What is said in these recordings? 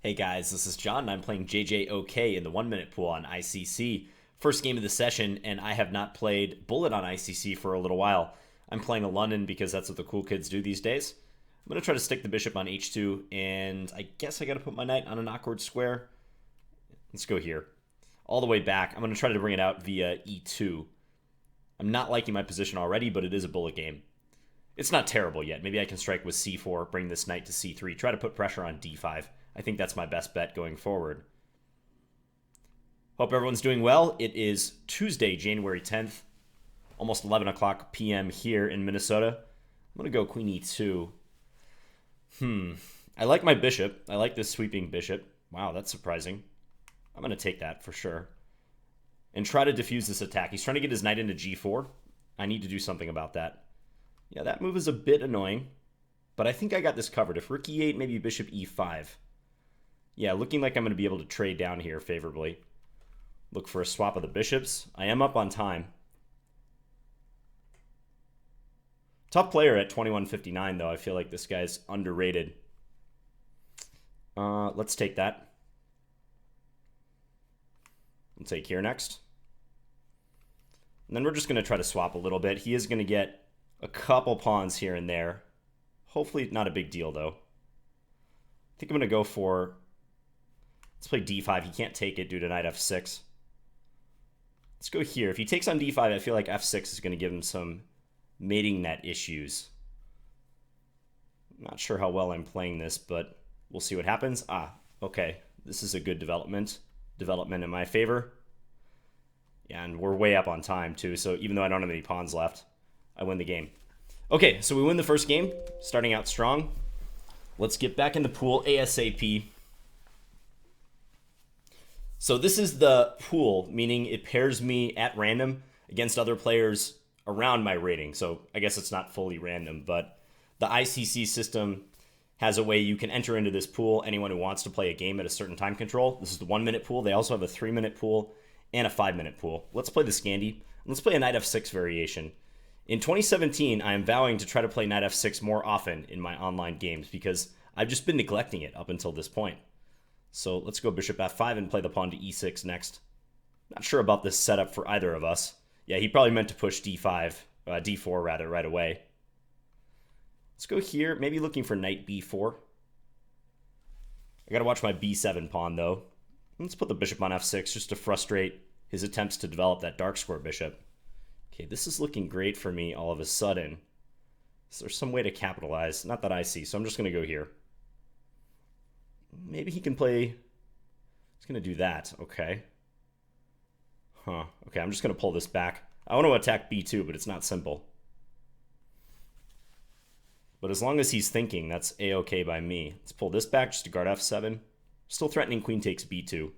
Hey guys, this is John, and I'm playing JJOK in the 1 minute pool on ICC. First game of the session, and I have not played Bullet on ICC for a little while. I'm playing a London because that's what the cool kids do these days. I'm going to try to stick the bishop on h2, and I guess I got to put my knight on an awkward square. Let's go here. All the way back. I'm going to try to bring it out via e2. I'm not liking my position already, but it is a bullet game. It's not terrible yet. Maybe I can strike with c4, bring this knight to c3, try to put pressure on d5. I think that's my best bet going forward. Hope everyone's doing well. It is Tuesday, January 10th, almost 11 o'clock p.m. here in Minnesota. I'm going to go queen e2. I like my bishop. I like this sweeping bishop. Wow, that's surprising. I'm going to take that for sure. And try to defuse this attack. He's trying to get his knight into g4. I need to do something about that. Yeah, that move is a bit annoying, but I think I got this covered. If rook e8, maybe bishop e5. Yeah, looking like I'm going to be able to trade down here favorably. Look for a swap of the bishops. I am up on time. Tough player at 21.59, though. I feel like this guy's underrated. Let's take that. We'll take here next. And then we're just going to try to swap a little bit. He is going to get a couple pawns here and there. Hopefully not a big deal, though. I think I'm going to go for... Let's play d5. He can't take it due to knight f6. Let's go here. If he takes on d5, I feel like f6 is going to give him some mating net issues. I'm not sure how well I'm playing this, but we'll see what happens. Okay. This is a good development. Development in my favor. Yeah, and we're way up on time, too, so even though I don't have any pawns left, I win the game. Okay, so we win the first game, starting out strong. Let's get back in the pool ASAP. So this is the pool, meaning it pairs me at random against other players around my rating. So I guess it's not fully random, but the ICC system has a way you can enter into this pool, anyone who wants to play a game at a certain time control. This is the 1 minute pool. They also have a 3 minute pool and a 5 minute pool. Let's play the Scandi. Let's play a knight f6 variation. In 2017, I am vowing to try to play knight f6 more often in my online games because I've just been neglecting it up until this point. So let's go bishop f5 and play the pawn to e6 next. Not sure about this setup for either of us. Yeah, he probably meant to push d4 rather, right away. Let's go here, maybe looking for knight b4. I gotta watch my b7 pawn though. Let's put the bishop on f6 just to frustrate his attempts to develop that dark square bishop. Okay, this is looking great for me all of a sudden. Is there some way to capitalize? Not that I see, so I'm just gonna go here. Maybe he can play... He's going to do that. Okay. Okay, I'm just going to pull this back. I want to attack b2, but it's not simple. But as long as he's thinking, that's a-okay by me. Let's pull this back just to guard f7. Still threatening queen takes b2.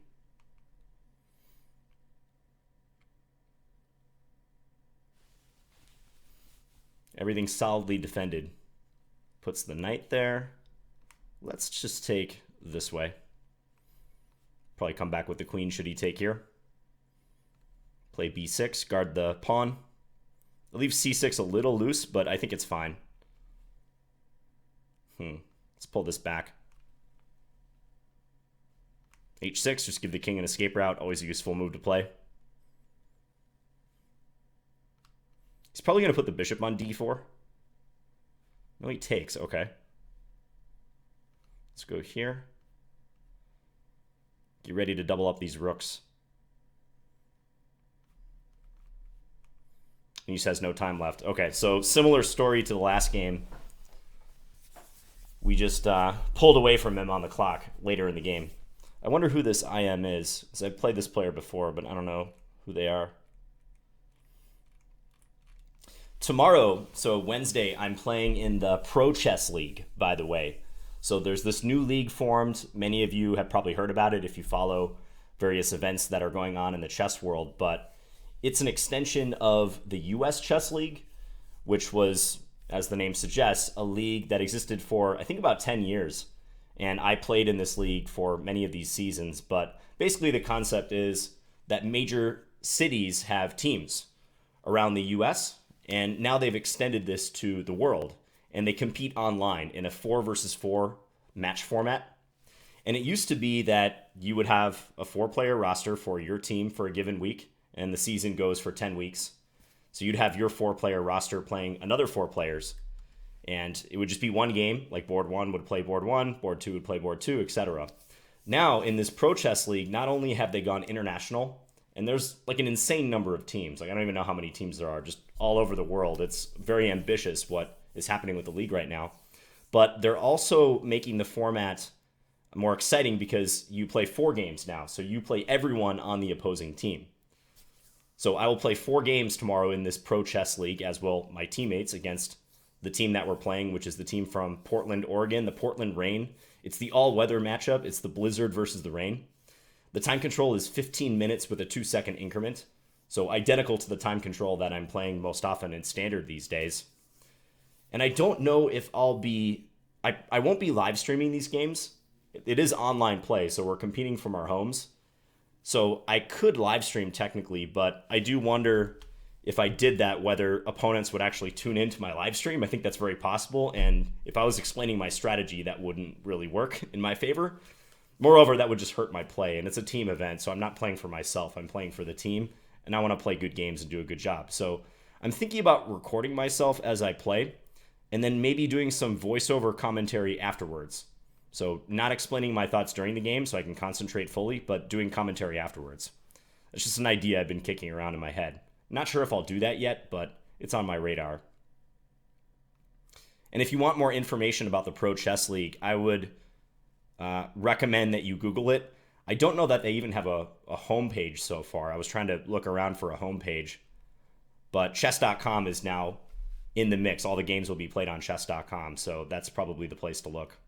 Everything's solidly defended. Puts the knight there. Let's just take... this way. Probably come back with the queen should he take here. Play b6, guard the pawn. I leave c6 a little loose, but I think it's fine. Let's pull this back. h6, just give the king an escape route. Always a useful move to play. He's probably going to put the bishop on d4. No, he takes. Okay. Let's go here. Get ready to double up these rooks. He just has no time left. Okay, so similar story to the last game. We just pulled away from him on the clock later in the game. I wonder who this IM is, because I've played this player before, but I don't know who they are. Tomorrow, so Wednesday, I'm playing in the Pro Chess League, by the way. So there's this new league formed. Many of you have probably heard about it if you follow various events that are going on in the chess world, but it's an extension of the US Chess League, which was, as the name suggests, a league that existed for, I think, about 10 years. And I played in this league for many of these seasons, but basically the concept is that major cities have teams around the US, and now they've extended this to the world. And they compete online in a 4 versus 4 match format. And it used to be that you would have a 4-player roster for your team for a given week, and the season goes for 10 weeks. So you'd have your 4-player roster playing another 4 players, and it would just be one game, like board 1 would play board 1, board 2 would play board 2, etc. Now, in this Pro Chess League, not only have they gone international, and there's like an insane number of teams. Like, I don't even know how many teams there are, just all over the world. It's very ambitious what is happening with the league right now. But they're also making the format more exciting because you play 4 games now. So you play everyone on the opposing team. So I will play 4 games tomorrow in this Pro Chess League, as will my teammates, against the team that we're playing, which is the team from Portland, Oregon, the Portland Rain. It's the all-weather matchup. It's the Blizzard versus the Rain. The time control is 15 minutes with a 2-second increment. So identical to the time control that I'm playing most often in Standard these days. And I don't know if I'll be... I won't be live streaming these games. It is online play, so we're competing from our homes. So I could live stream technically, but I do wonder if I did that, whether opponents would actually tune into my live stream. I think that's very possible. And if I was explaining my strategy, that wouldn't really work in my favor. Moreover, that would just hurt my play. And it's a team event, so I'm not playing for myself. I'm playing for the team, and I want to play good games and do a good job. So I'm thinking about recording myself as I play, and then maybe doing some voiceover commentary afterwards. So not explaining my thoughts during the game so I can concentrate fully, but doing commentary afterwards. It's just an idea I've been kicking around in my head. Not sure if I'll do that yet, but it's on my radar. And if you want more information about the Pro Chess League, I would recommend that you Google it. I don't know that they even have a homepage so far. I was trying to look around for a homepage, but chess.com is now in the mix. All the games will be played on chess.com, so that's probably the place to look.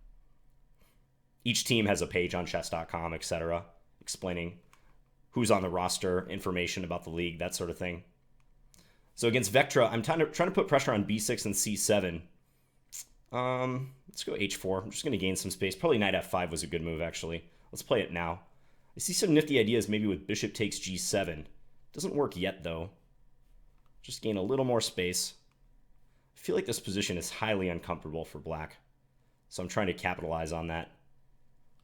Each team has a page on chess.com, etc., explaining who's on the roster, information about the league, that sort of thing. So against Vectra, I'm trying to put pressure on b6 and c7. Let's go h4. I'm just going to gain some space. Probably knight f5 was a good move, actually. Let's play it now. I see some nifty ideas maybe with bishop takes g7. Doesn't work yet, though. Just gain a little more space. I feel like this position is highly uncomfortable for black, so I'm trying to capitalize on that.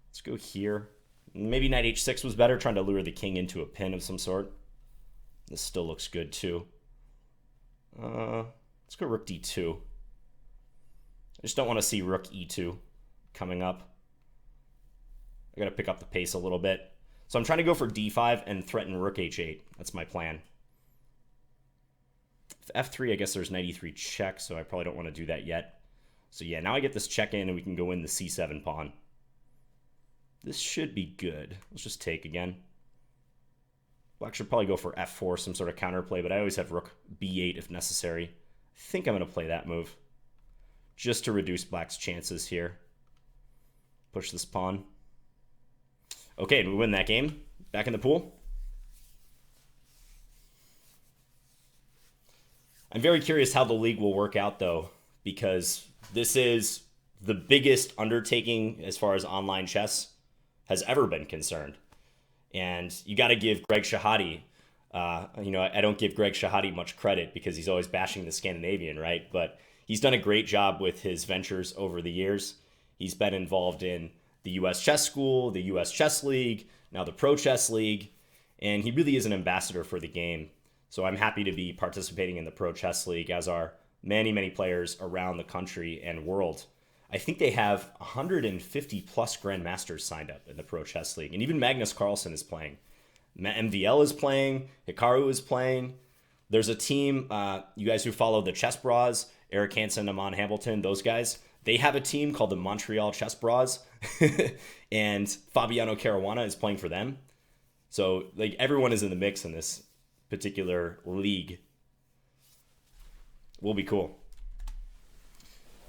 Let's go here. Maybe knight h6 was better, trying to lure the king into a pin of some sort. This still looks good, too. Let's go rook d2. I just don't want to see rook e2 coming up. I got to pick up the pace a little bit. So I'm trying to go for d5 and threaten rook h8. That's my plan. f3, I guess there's knight e3 check, so I probably don't want to do that yet. So yeah, now I get this check in, and we can go in the c7 pawn. This should be good. Let's just take again. Black should probably go for f4, some sort of counterplay, but I always have rook b8 if necessary. I think I'm going to play that move, just to reduce black's chances here. Push this pawn. Okay, and we win that game. Back in the pool. I'm very curious how the league will work out, though, because this is the biggest undertaking as far as online chess has ever been concerned. And you got to give Greg Shahade, I don't give Greg Shahade much credit because he's always bashing the Scandinavian, right? But he's done a great job with his ventures over the years. He's been involved in the U.S. Chess School, the U.S. Chess League, now the Pro Chess League, and he really is an ambassador for the game. So I'm happy to be participating in the Pro Chess League, as are many, many players around the country and world. I think they have 150 plus grandmasters signed up in the Pro Chess League, and even Magnus Carlsen is playing. MVL is playing. Hikaru is playing. There's a team, you guys who follow the Chess Bras, Eric Hansen, Amon Hamilton, those guys, they have a team called the Montreal Chess Bras, and Fabiano Caruana is playing for them. So like everyone is in the mix in this particular league. Will be cool.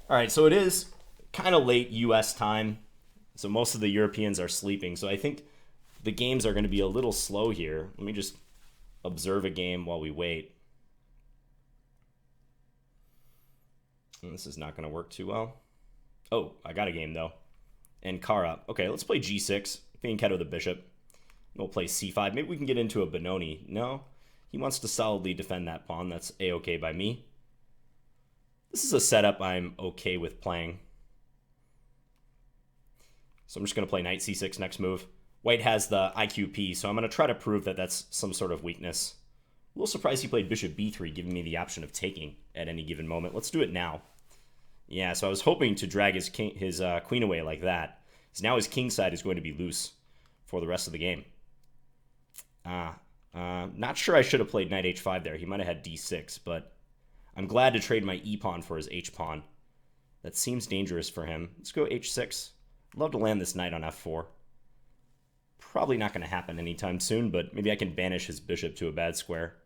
All right, so it is kind of late U.S. time, so most of the Europeans are sleeping. So I think the games are going to be a little slow here. Let me just observe a game while we wait. And this is not going to work too well. Oh, I got a game, though. Ankara. Okay, let's play g6. Fianchetto the bishop. We'll play c5. Maybe we can get into a Benoni. No, he wants to solidly defend that pawn. That's a-okay by me. This is a setup I'm okay with playing. So I'm just going to play knight c6 next move. White has the IQP, so I'm going to try to prove that that's some sort of weakness. A little surprised he played bishop b3, giving me the option of taking at any given moment. Let's do it now. Yeah, so I was hoping to drag his queen away like that. So now his king side is going to be loose for the rest of the game. Not sure I should have played knight h5 there. He might have had d6, but I'm glad to trade my e-pawn for his h-pawn. That seems dangerous for him. Let's go h6. I'd love to land this knight on f4. Probably not going to happen anytime soon, but maybe I can banish his bishop to a bad square.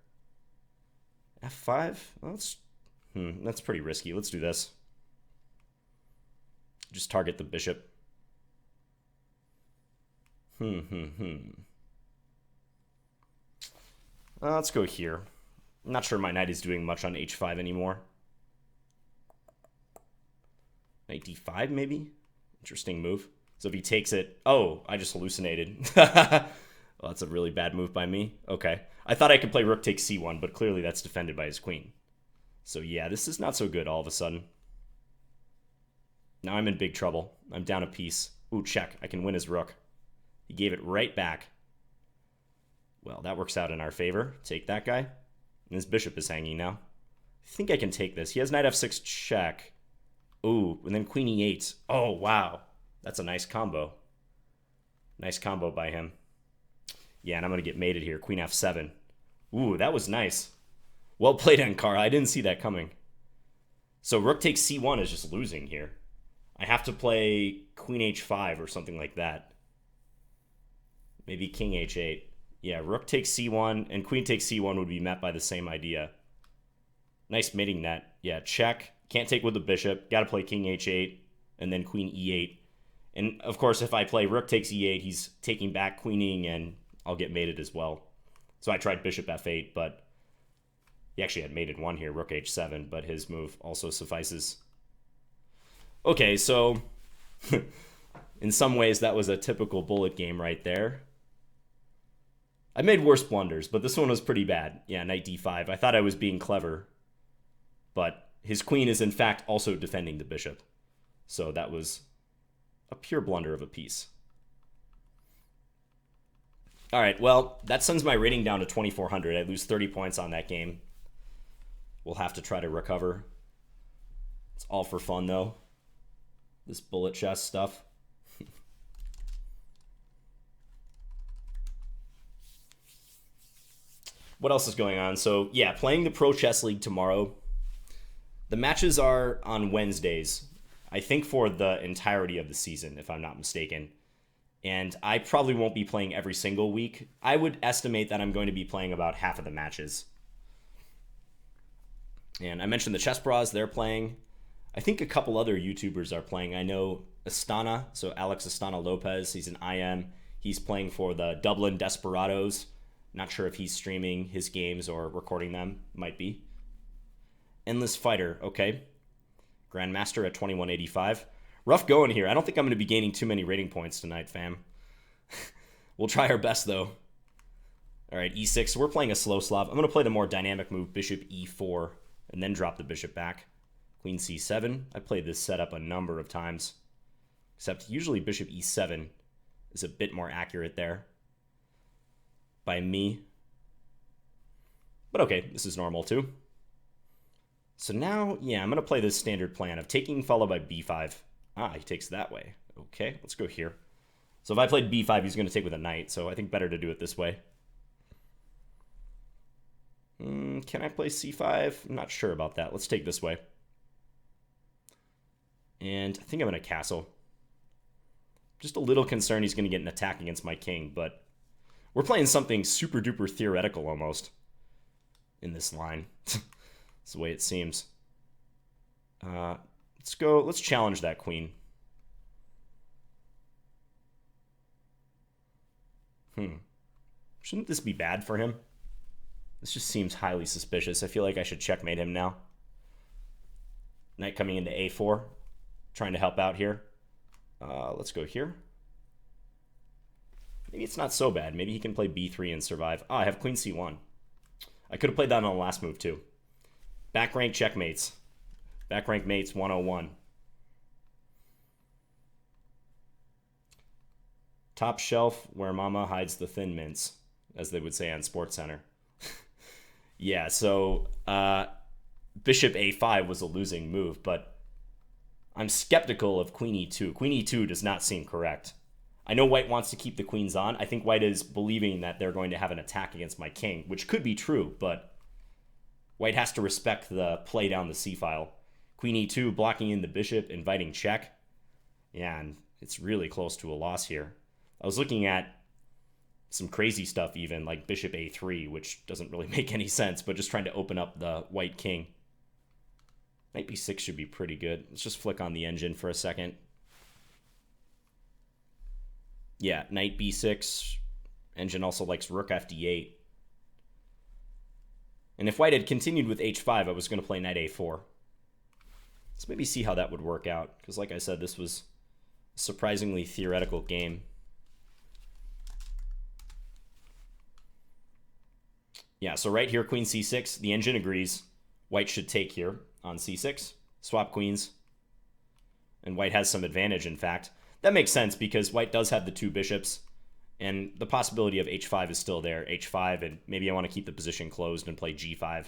f5? Well, that's pretty risky. Let's do this. Just target the bishop. Let's go here. I'm not sure my knight is doing much on h5 anymore. Knight d5, maybe? Interesting move. So if he takes it... Oh, I just hallucinated. Well, that's a really bad move by me. Okay. I thought I could play rook takes c1, but clearly that's defended by his queen. So yeah, this is not so good all of a sudden. Now I'm in big trouble. I'm down a piece. Ooh, check. I can win his rook. He gave it right back. Well, that works out in our favor. Take that guy. And his bishop is hanging now. I think I can take this. He has knight f6 check. Ooh, and then queen e8. Oh, wow. That's a nice combo. Nice combo by him. Yeah, and I'm going to get mated here. Queen f7. Ooh, that was nice. Well played, Ankara. I didn't see that coming. So rook takes c1 is just losing here. I have to play queen h5 or something like that. Maybe king h8. Yeah, rook takes c1 and queen takes c1 would be met by the same idea. Nice mating net. Yeah, check. Can't take with the bishop. Got to play king h8 and then queen e8. And of course, if I play rook takes e8, he's taking back queening and I'll get mated as well. So I tried bishop f8, but he actually had mated one here, rook h7, but his move also suffices. Okay, so in some ways that was a typical bullet game right there. I made worse blunders, but this one was pretty bad. Yeah, knight d5. I thought I was being clever, but his queen is in fact also defending the bishop. So that was a pure blunder of a piece. All right, well, that sends my rating down to 2,400. I lose 30 points on that game. We'll have to try to recover. It's all for fun, though. This bullet chess stuff. What else is going on? So, yeah, playing the Pro Chess League tomorrow. The matches are on Wednesdays, I think for the entirety of the season, if I'm not mistaken. And I probably won't be playing every single week. I would estimate that I'm going to be playing about half of the matches. And I mentioned the Chess Bras, they're playing. I think a couple other YouTubers are playing. I know Astana, so Alex Astana Lopez, he's an IM. He's playing for the Dublin Desperados. Not sure if he's streaming his games or recording them. Might be. Endless Fighter, okay. Grandmaster at 2185. Rough going here. I don't think I'm going to be gaining too many rating points tonight, fam. We'll try our best, though. All right, e6. We're playing a slow Slav. I'm going to play the more dynamic move, bishop e4, and then drop the bishop back. Queen c7. I played this setup a number of times, except usually bishop e7 is a bit more accurate there by me. But okay, this is normal too. So now, yeah, I'm going to play this standard plan of taking followed by b5. Ah, he takes that way. Okay, let's go here. So if I played b5, he's going to take with a knight, so I think better to do it this way. Can I play c5? I'm not sure about that. Let's take this way. And I think I'm going to castle. Just a little concerned he's going to get an attack against my king, but we're playing something super duper theoretical almost in this line. That's the way it seems. Let's challenge that queen. Shouldn't this be bad for him? This just seems highly suspicious. I feel like I should checkmate him now. Knight coming into a4. Trying to help out here. Let's go here. Maybe it's not so bad. Maybe he can play b3 and survive. Oh, I have queen c1. I could have played that on the last move too. Back rank checkmates. Back rank mates 101. Top shelf where mama hides the thin mints, as they would say on SportsCenter. Yeah, so bishop a5 was a losing move, but I'm skeptical of queen e2. Queen e2 does not seem correct. I know white wants to keep the queens on. I think white is believing that they're going to have an attack against my king, which could be true, but white has to respect the play down the c-file. Queen e2 blocking in the bishop, inviting check. Yeah, and it's really close to a loss here. I was looking at some crazy stuff even, like bishop a3, which doesn't really make any sense, but just trying to open up the white king. Knight b6 should be pretty good. Let's just flick on the engine for a second. Yeah, knight b6. Engine also likes rook fd8. And if white had continued with h5, I was going to play knight a4. Let's maybe see how that would work out, because like I said, this was a surprisingly theoretical game. Yeah, so right here, queen c6, the engine agrees. White should take here on c6, swap queens, and white has some advantage, in fact. That makes sense because white does have the two bishops, and the possibility of h5 is still there. h5, and maybe I want to keep the position closed and play g5.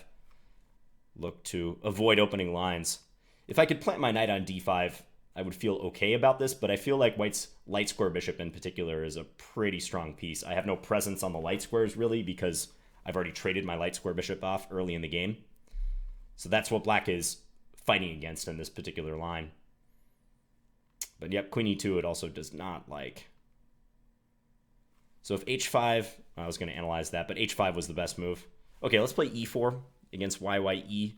Look to avoid opening lines. If I could plant my knight on d5, I would feel okay about this, but I feel like white's light square bishop in particular is a pretty strong piece. I have no presence on the light squares, really, because I've already traded my light square bishop off early in the game. So that's what black is fighting against in this particular line. But yep, queen e2 it also does not like. So if h5, I was going to analyze that, but h5 was the best move. Okay, let's play e4 against YYE.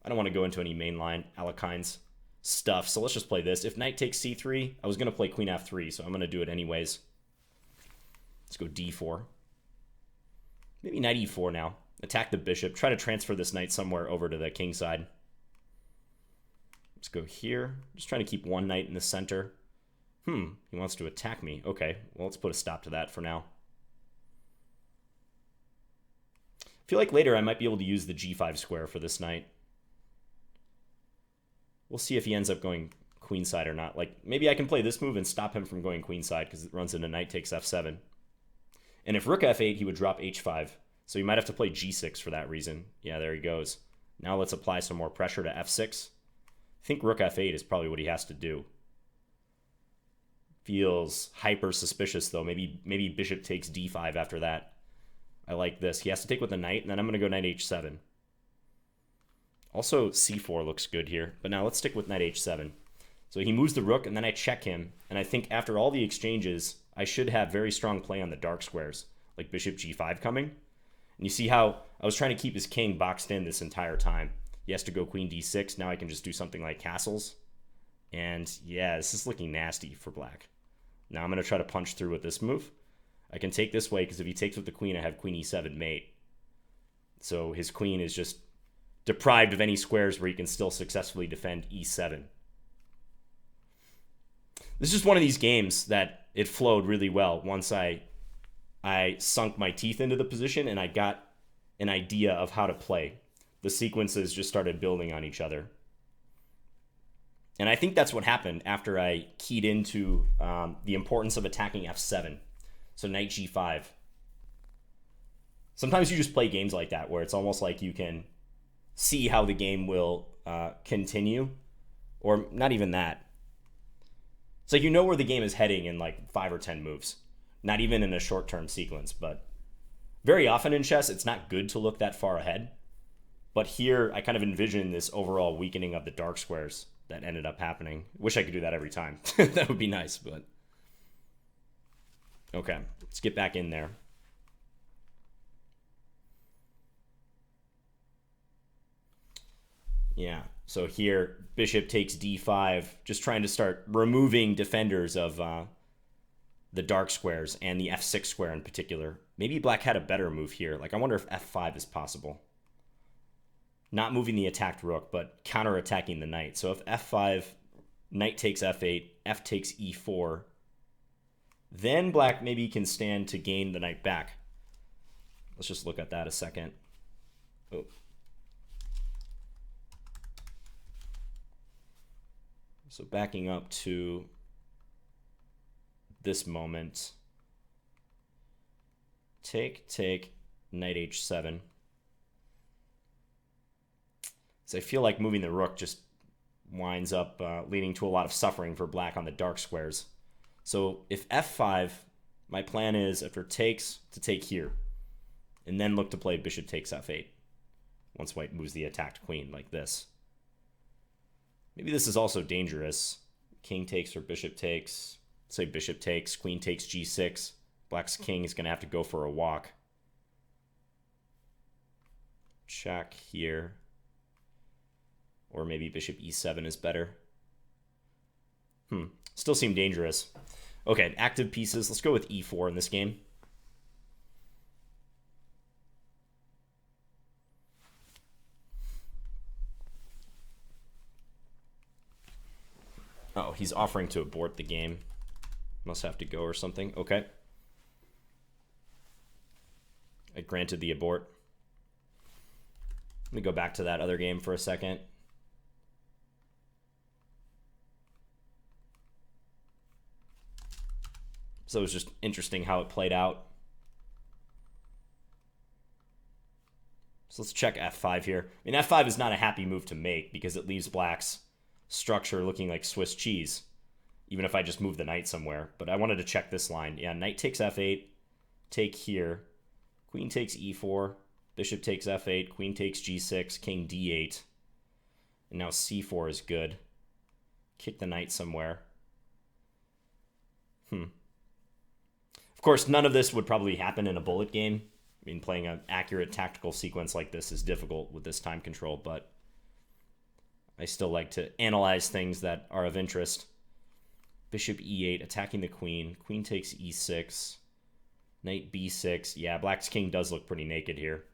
I don't want to go into any mainline Alekhines stuff, so let's just play this. If knight takes c3, I was going to play queen f3, so I'm going to do it anyways. Let's go d4. Maybe knight e4 now. Attack the bishop. Try to transfer this knight somewhere over to the king side. Let's go here. Just trying to keep one knight in the center. He wants to attack me. Okay, well, let's put a stop to that for now. I feel like later I might be able to use the g5 square for this knight. We'll see if he ends up going queenside or not. Like, maybe I can play this move and stop him from going queenside because it runs into knight takes f7. And if rook f8, he would drop h5. So you might have to play g6 for that reason. Yeah, there he goes. Now let's apply some more pressure to f6. I think rook f8 is probably what he has to do. Feels hyper suspicious, though. Maybe bishop takes d5 after that. I like this. He has to take with the knight, and then I'm going to go knight h7. Also, c4 looks good here. But now let's stick with knight h7. So he moves the rook, and then I check him. And I think after all the exchanges, I should have very strong play on the dark squares, like bishop g5 coming. And you see how I was trying to keep his king boxed in this entire time. He has to go queen d6. Now I can just do something like castles. And yeah, this is looking nasty for black. Now I'm going to try to punch through with this move. I can take this way because if he takes with the queen, I have queen e7 mate. So his queen is just deprived of any squares where he can still successfully defend e7. This is just one of these games that it flowed really well once I sunk my teeth into the position and I got an idea of how to play. The sequences just started building on each other. And I think that's what happened after I keyed into the importance of attacking f7. So knight g5. Sometimes you just play games like that where it's almost like you can see how the game will continue. Or not even that. It's like you know where the game is heading in like 5 or 10 moves. Not even in a short-term sequence. But very often in chess, it's not good to look that far ahead. But here, I kind of envision this overall weakening of the dark squares that ended up happening. Wish I could do that every time. That would be nice, but... Okay, let's get back in there. Yeah, so here, bishop takes d5, just trying to start removing defenders of the dark squares, and the f6 square in particular. Maybe black had a better move here. Like, I wonder if f5 is possible. Not moving the attacked rook, but counter-attacking the knight. So if f5, knight takes f8, f takes e4, then black maybe can stand to gain the knight back. Let's just look at that a second. Oh. So backing up to this moment. Take, knight h7. So I feel like moving the rook just winds up leading to a lot of suffering for black on the dark squares. So if f5, my plan is after takes to take here, and then look to play bishop takes f8 once white moves the attacked queen like this. Maybe this is also dangerous. King takes or bishop takes. Say bishop takes, queen takes g6. Black's king is going to have to go for a walk. Check here. Or maybe bishop e7 is better. Still seem dangerous. Okay, active pieces. Let's go with e4 in this game. Oh, he's offering to abort the game. Must have to go or something. Okay. I granted the abort. Let me go back to that other game for a second. So it was just interesting how it played out. So let's check f5 here. I mean, f5 is not a happy move to make because it leaves black's structure looking like Swiss cheese, even if I just move the knight somewhere. But I wanted to check this line. Yeah, knight takes f8, take here. Queen takes e4, bishop takes f8, queen takes g6, king d8. And now c4 is good. Kick the knight somewhere. Of course, none of this would probably happen in a bullet game. I mean, playing an accurate tactical sequence like this is difficult with this time control, but I still like to analyze things that are of interest. Bishop e8, attacking the queen. Queen takes e6. Knight b6. Yeah, black's king does look pretty naked here.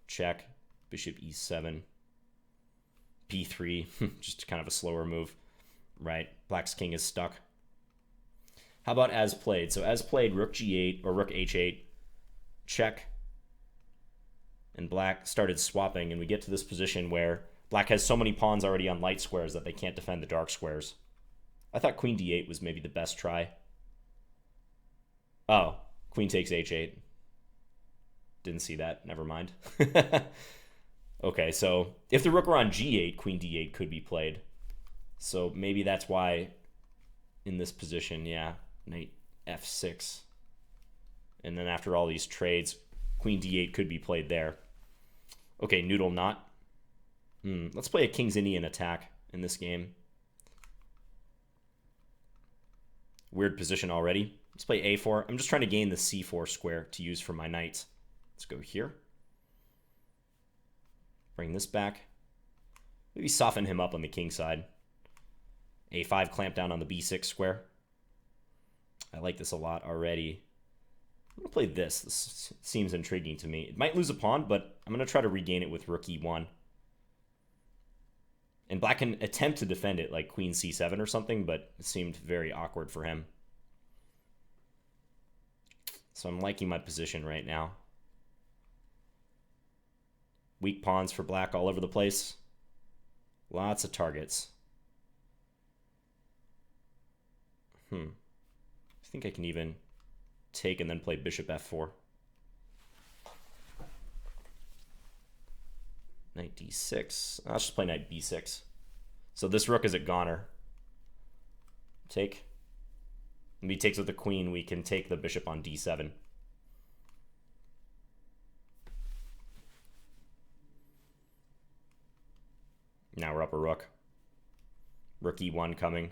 Check. Bishop e7. b3. Just kind of a slower move. Right. Black's king is stuck. How about as played? So as played, rook g8 or rook h8. Check. And black started swapping, and we get to this position where black has so many pawns already on light squares that they can't defend the dark squares. I thought queen d8 was maybe the best try. Oh, queen takes h8. Didn't see that. Never mind. Okay, so if the rook were on g8, queen d8 could be played. So maybe that's why in this position, yeah, knight f6. And then after all these trades, queen d8 could be played there. Okay, noodle-not. Let's play a King's Indian attack in this game. Weird position already. Let's play a4. I'm just trying to gain the c4 square to use for my knights. Let's go here. Bring this back. Maybe soften him up on the king side. a5, clamp down on the b6 square. I like this a lot already. I'm going to play this. This seems intriguing to me. It might lose a pawn, but I'm going to try to regain it with rook e1. And black can attempt to defend it like queen c7 or something, but it seemed very awkward for him. So I'm liking my position right now. Weak pawns for black all over the place. Lots of targets. I think I can even take and then play bishop f4. Knight d6. I'll just play knight b6. So this rook is a goner. Take. If he takes with the queen, we can take the bishop on d7. Now we're up a rook. Rook e1 coming.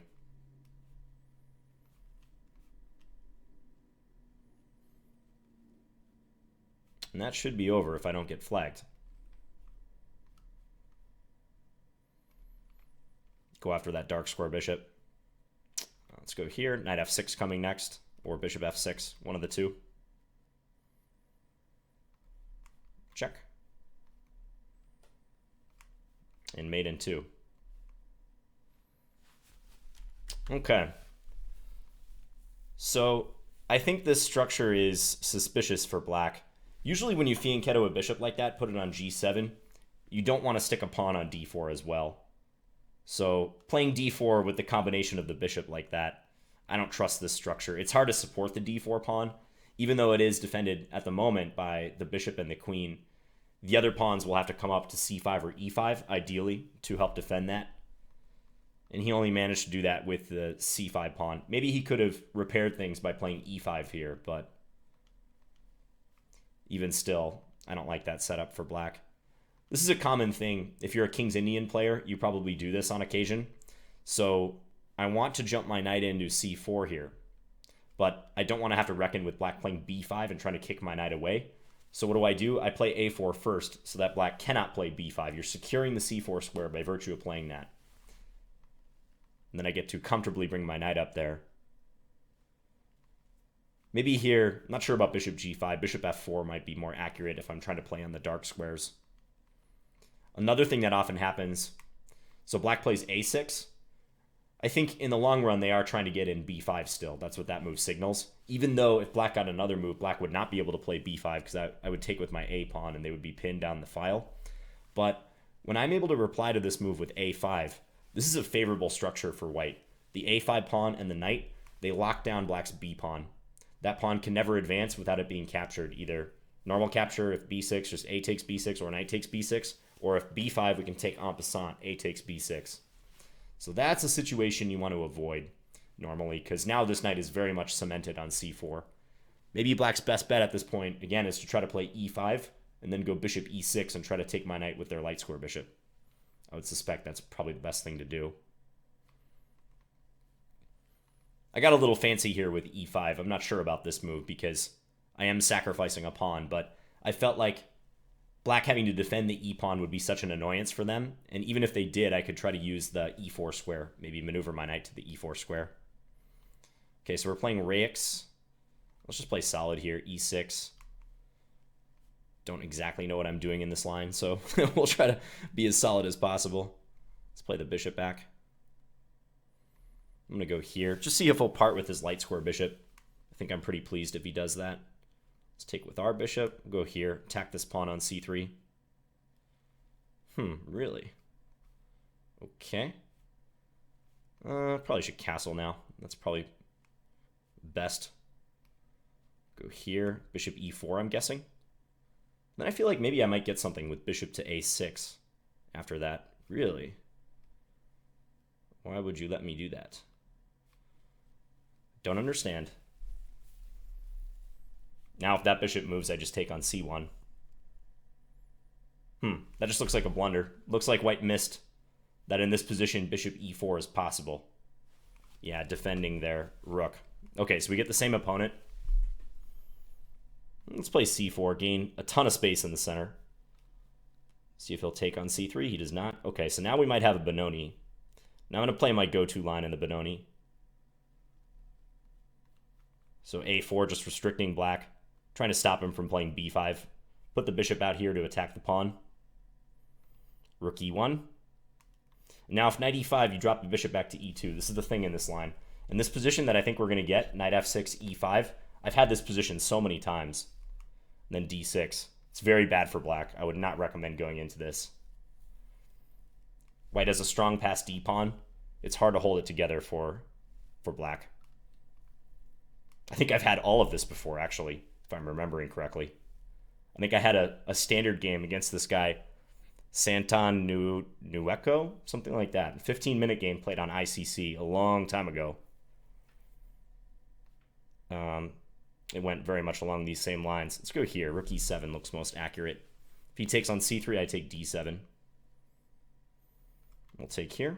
And that should be over if I don't get flagged. Go after that dark square bishop. Let's go here. Knight f6 coming next. Or bishop f6. One of the two. Check. And mate in 2. Okay. So I think this structure is suspicious for black. Usually when you fianchetto a bishop like that, put it on g7, you don't want to stick a pawn on d4 as well. So playing d4 with the combination of the bishop like that, I don't trust this structure. It's hard to support the d4 pawn, even though it is defended at the moment by the bishop and the queen. The other pawns will have to come up to c5 or e5, ideally, to help defend that. And he only managed to do that with the c5 pawn. Maybe he could have repaired things by playing e5 here, but even still, I don't like that setup for black. This is a common thing. If you're a King's Indian player, you probably do this on occasion. So I want to jump my knight into c4 here, but I don't want to have to reckon with black playing b5 and trying to kick my knight away. So what do? I play a4 first so that black cannot play b5. You're securing the c4 square by virtue of playing that. And then I get to comfortably bring my knight up there. Maybe here, not sure about bishop g5. Bishop f4 might be more accurate if I'm trying to play on the dark squares. Another thing that often happens, so black plays a6. I think in the long run, they are trying to get in b5 still. That's what that move signals. Even though if black got another move, black would not be able to play b5 because I would take with my a pawn and they would be pinned down the file. But when I'm able to reply to this move with a5, this is a favorable structure for white. The a5 pawn and the knight, they lock down black's b pawn. That pawn can never advance without it being captured. Either normal capture if b6, just a takes b6, or knight takes b6, or if b5, we can take en passant, a takes b6. So that's a situation you want to avoid normally, because now this knight is very much cemented on c4. Maybe black's best bet at this point, again, is to try to play e5, and then go bishop e6 and try to take my knight with their light square bishop. I would suspect that's probably the best thing to do. I got a little fancy here with e5. I'm not sure about this move because I am sacrificing a pawn, but I felt like black having to defend the e-pawn would be such an annoyance for them, and even if they did, I could try to use the e4 square, maybe maneuver my knight to the e4 square. Okay, so we're playing Rayx. Let's just play solid here, e6. Don't exactly know what I'm doing in this line, so we'll try to be as solid as possible. Let's play the bishop back. I'm going to go here. Just see if he'll part with his light square bishop. I think I'm pretty pleased if he does that. Let's take with our bishop. We'll go here. Attack this pawn on c3. Really? Okay. Probably should castle now. That's probably best. Go here. Bishop e4, I'm guessing. Then I feel like maybe I might get something with bishop to a6 after that. Really? Why would you let me do that? Don't understand. Now if that bishop moves, I just take on c1. That just looks like a blunder. Looks like white missed that in this position, bishop e4 is possible. Yeah, defending their rook. Okay, so we get the same opponent. Let's play c4, gain a ton of space in the center. See if he'll take on c3. He does not. Okay, so now we might have a Benoni. Now I'm going to play my go-to line in the Benoni. So a4, just restricting black. Trying to stop him from playing b5. Put the bishop out here to attack the pawn. Rook e1. Now if knight e5, you drop the bishop back to e2. This is the thing in this line. In this position that I think we're going to get, knight f6, e5, I've had this position so many times. And then d6. It's very bad for black. I would not recommend going into this. White has a strong pass d pawn. It's hard to hold it together for black. I think I've had all of this before, actually, if I'm remembering correctly. I think I had a standard game against this guy, Santon Nueco, something like that. 15-minute game played on ICC a long time ago. It went very much along these same lines. Let's go here. Rook e7 looks most accurate. If he takes on c3, I take d7. We'll take here.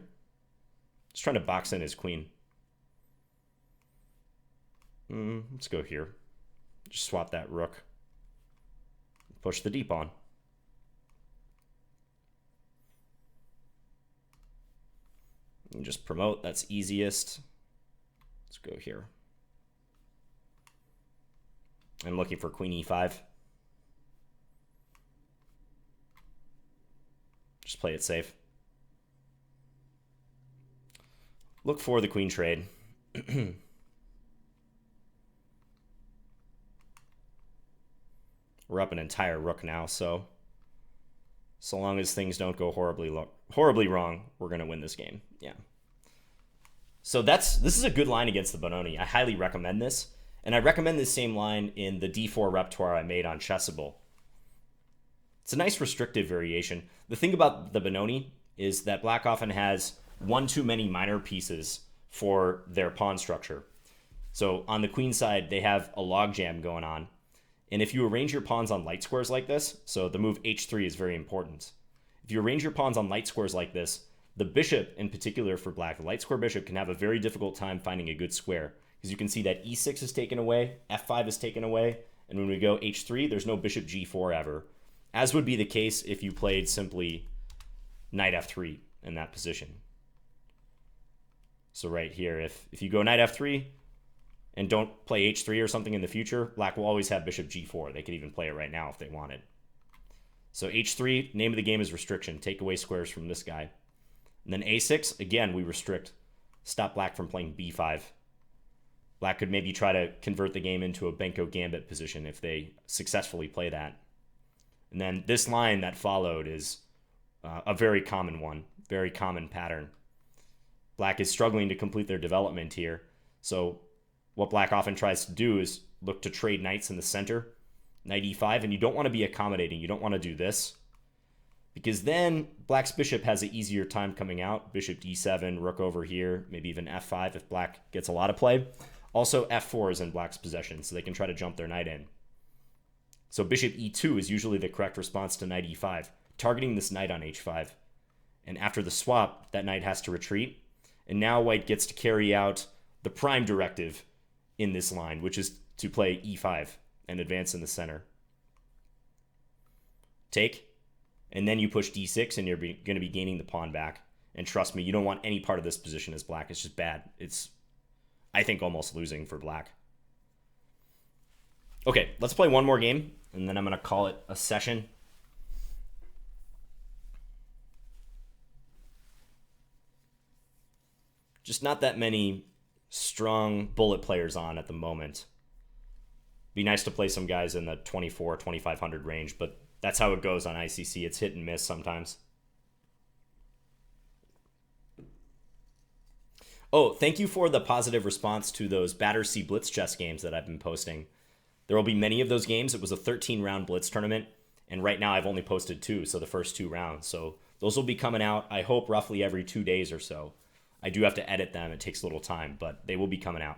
Just trying to box in his queen. Let's go here. Just swap that rook. Push the d pawn. And just promote. That's easiest. Let's go here. I'm looking for queen e5. Just play it safe. Look for the queen trade. We're up an entire rook now, so long as things don't go horribly wrong, we're going to win this game. Yeah. So this is a good line against the Benoni. I highly recommend this. And I recommend this same line in the D4 repertoire I made on Chessable. It's a nice restrictive variation. The thing about the Benoni is that black often has one too many minor pieces for their pawn structure. So on the queen side, they have a logjam going on. And if you arrange your pawns on light squares like this, so the move h3 is very important. If you arrange your pawns on light squares like this, the bishop, in particular for black, the light square bishop, can have a very difficult time finding a good square. Because you can see that e6 is taken away, f5 is taken away, and when we go h3, there's no bishop g4 ever. As would be the case if you played simply knight f3 in that position. So right here, if you go knight f3 and don't play h3 or something in the future, black will always have bishop g4. They could even play it right now if they wanted. So h3, name of the game is restriction. Take away squares from this guy. And then a6, again, we restrict. Stop black from playing b5. Black could maybe try to convert the game into a Benko gambit position if they successfully play that. And then this line that followed is a very common one, very common pattern. Black is struggling to complete their development here. So what black often tries to do is look to trade knights in the center, knight e5, and you don't want to be accommodating. You don't want to do this, because then black's bishop has an easier time coming out. Bishop d7, rook over here, maybe even f5 if black gets a lot of play. Also, f4 is in black's possession, so they can try to jump their knight in. So bishop e2 is usually the correct response to knight e5, targeting this knight on h5. And after the swap, that knight has to retreat. And now white gets to carry out the prime directive in this line, which is to play e5 and advance in the center. Take. And then you push d6, and you're going to be gaining the pawn back. And trust me, you don't want any part of this position as black. It's just bad. It's, I think, almost losing for black. Okay, let's play one more game, and then I'm going to call it a session. Just not that many strong bullet players on at the moment. Be nice to play some guys in the 24, 2500 range, but that's how it goes on ICC. It's hit and miss sometimes. Oh, thank you for the positive response to those Battersea Blitz chess games that I've been posting. There will be many of those games. It was a 13-round Blitz tournament, and right now I've only posted 2, so the first 2 rounds. So those will be coming out, I hope, roughly every 2 days or so. I do have to edit them. It takes a little time, but they will be coming out.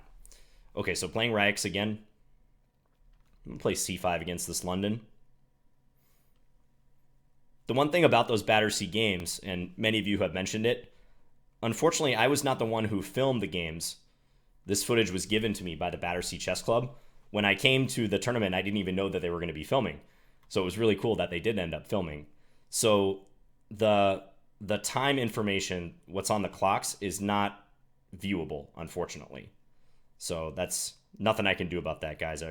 Okay, so playing Raix again. I'm going to play c5 against this London. The one thing about those Battersea games, and many of you have mentioned it, unfortunately, I was not the one who filmed the games. This footage was given to me by the Battersea Chess Club. When I came to the tournament, I didn't even know that they were going to be filming. So it was really cool that they did end up filming. So the time information, what's on the clocks, is not viewable, unfortunately. So that's nothing I can do about that, guys.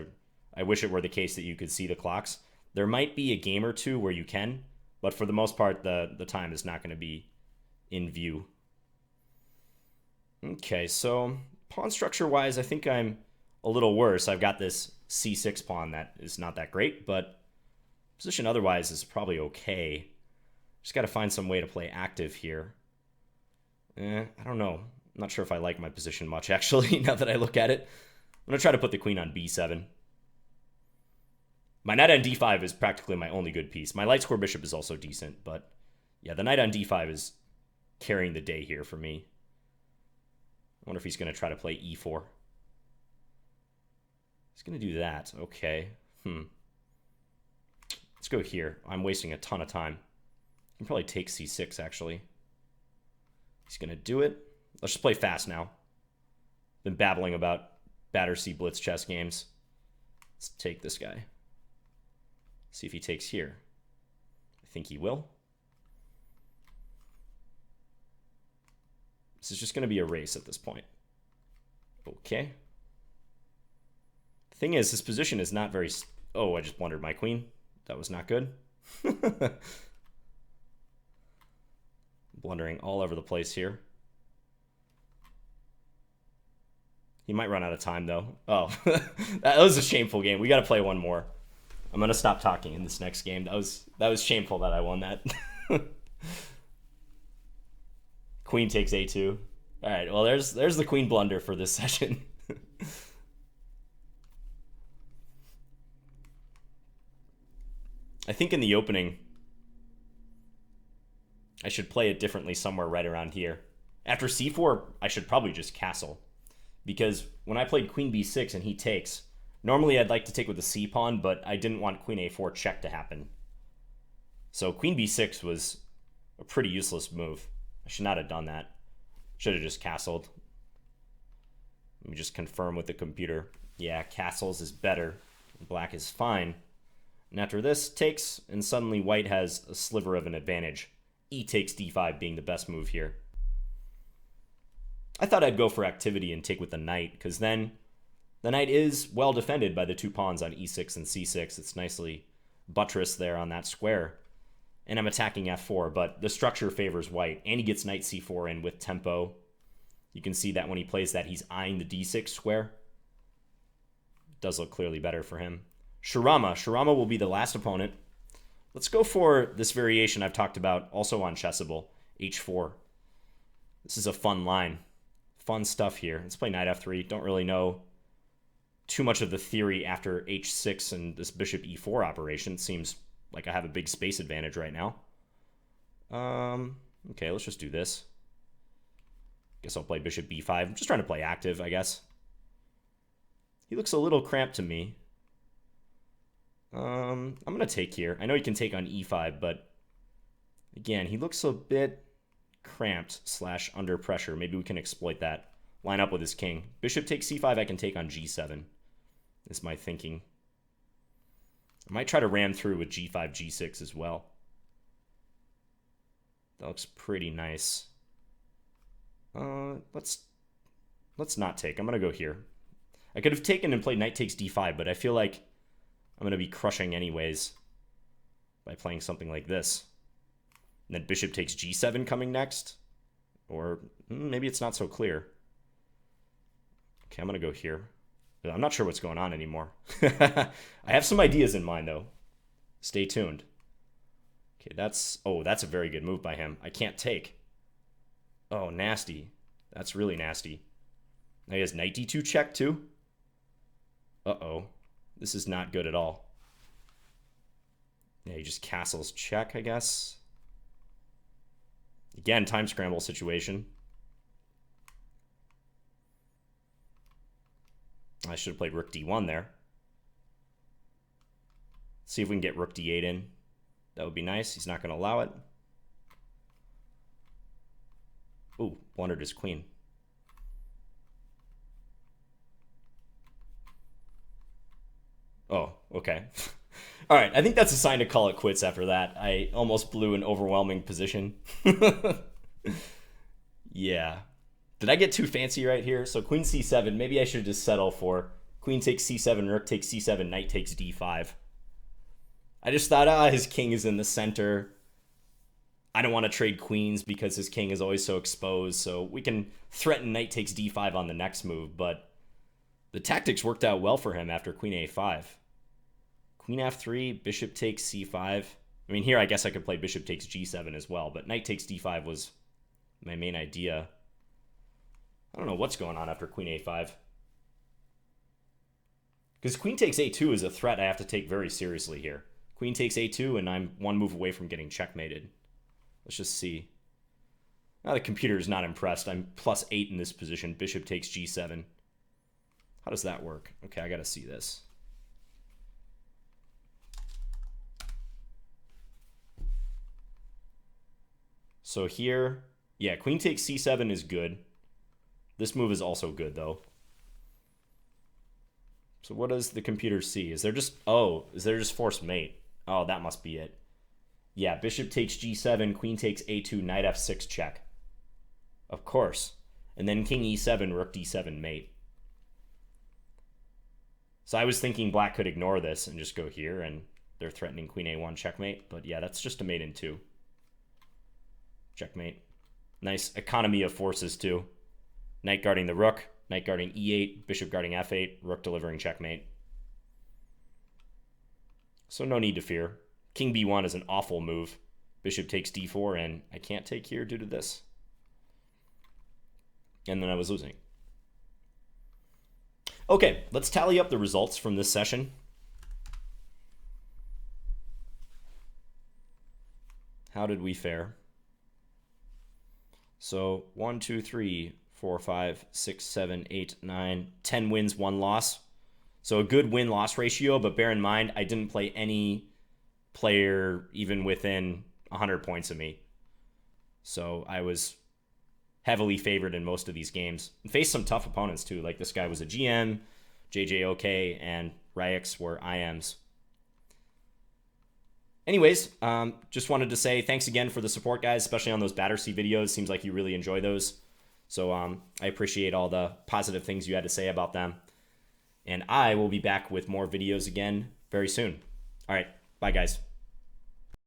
I wish it were the case that you could see the clocks. There might be a game or two where you can, but for the most part, the time is not going to be in view. Okay, so pawn structure-wise, I think I'm a little worse. I've got this c6 pawn that is not that great, but position otherwise is probably okay. Just got to find some way to play active here. I don't know. I'm not sure if I like my position much, actually, now that I look at it. I'm going to try to put the queen on b7. My knight on d5 is practically my only good piece. My light square bishop is also decent, but yeah, the knight on d5 is carrying the day here for me. I wonder if he's going to try to play e4. He's going to do that. Okay. Let's go here. I'm wasting a ton of time. I can probably take c6, actually. He's going to do it. Let's just play fast now. Been babbling about Battersea Blitz chess games. Let's take this guy. See if he takes here. I think he will. This is just going to be a race at this point. Okay. The thing is, this position is not very... Oh, I just blundered my queen. That was not good. Blundering all over the place here. He might run out of time, though. Oh, that was a shameful game. We got to play one more. I'm going to stop talking in this next game. That was shameful that I won that. Queen takes a2. All right, well, there's the queen blunder for this session. I think in the opening, I should play it differently somewhere right around here. After c4, I should probably just castle. Because when I played queen b6 and he takes, normally I'd like to take with the c pawn, but I didn't want queen a4 check to happen. So queen b6 was a pretty useless move. I should not have done that. Should have just castled. Let me just confirm with the computer. Yeah, castles is better. Black is fine. And after this, takes, and suddenly white has a sliver of an advantage. E takes d5 being the best move here. I thought I'd go for activity and take with the knight, because then the knight is well defended by the two pawns on e6 and c6. It's nicely buttressed there on that square. And I'm attacking f4, but the structure favors white, and he gets knight c4 in with tempo. You can see that when he plays that, he's eyeing the d6 square. It does look clearly better for him. Shuramura will be the last opponent. Let's go for this variation I've talked about, also on Chessable, h4. This is a fun line. Fun stuff here. Let's play knight f3. Don't really know too much of the theory after h6 and this bishop e4 operation. Seems like I have a big space advantage right now. Okay, let's just do this. Guess I'll play bishop b5. I'm just trying to play active, I guess. He looks a little cramped to me. I'm going to take here. I know he can take on e5, but again, he looks a bit cramped / under pressure. Maybe we can exploit that. Line up with his king. Bishop takes c5, I can take on g7. Is my thinking. I might try to ram through with g5, g6 as well. That looks pretty nice. Let's not take. I'm going to go here. I could have taken and played knight takes d5, but I feel like I'm going to be crushing anyways by playing something like this. And then bishop takes g7 coming next. Or maybe it's not so clear. Okay, I'm going to go here. I'm not sure what's going on anymore. I have some ideas in mind, though. Stay tuned. Okay, that's a very good move by him. I can't take. Oh, nasty. That's really nasty. Now he has knight d2 check, too. Uh-oh. This is not good at all. Yeah, he just castles check, I guess. Again, time scramble situation. I should have played rook d1 there. See if we can get rook d8 in. That would be nice. He's not going to allow it. Ooh, blundered his queen. Oh, okay. All right, I think that's a sign to call it quits after that. I almost blew an overwhelming position. Yeah. Did I get too fancy right here? So queen c7, maybe I should just settle for queen takes c7, rook takes c7, knight takes d5. I just thought, his king is in the center. I don't want to trade queens because his king is always so exposed, so we can threaten knight takes d5 on the next move, but the tactics worked out well for him after queen a5. Queen f3, bishop takes c5. I mean, here I guess I could play bishop takes g7 as well, but knight takes d5 was my main idea. I don't know what's going on after queen a5. Because queen takes a2 is a threat I have to take very seriously here. Queen takes a2, and I'm one move away from getting checkmated. Let's just see. Now the computer is not impressed. I'm +8 in this position. Bishop takes g7. How does that work? Okay, I got to see this. So here, yeah, queen takes c7 is good. This move is also good, though. So what does the computer see? Is there just forced mate? Oh, that must be it. Yeah, bishop takes g7, queen takes a2, knight f6 check. Of course. And then king e7, rook d7 mate. So I was thinking black could ignore this and just go here, and they're threatening queen a1 checkmate. But yeah, that's just a mate in 2. Checkmate. Nice economy of forces, too. Knight guarding the rook, knight guarding e8, bishop guarding f8, rook delivering checkmate. So no need to fear. King b1 is an awful move. Bishop takes d4, and I can't take here due to this. and then I was losing. Okay, let's tally up the results from this session. How did we fare? So 1, 2, 3, 4, 5, 6, 7, 8, 9, 10 wins, 1 loss. So a good win-loss ratio, but bear in mind, I didn't play any player even within 100 points of me. So I was heavily favored in most of these games. And faced some tough opponents too, like this guy was a GM, JJOK, and Ryx were IMs. Anyways, just wanted to say thanks again for the support, guys, especially on those Battersea videos. Seems like you really enjoy those. So I appreciate all the positive things you had to say about them. And I will be back with more videos again very soon. All right, bye, guys.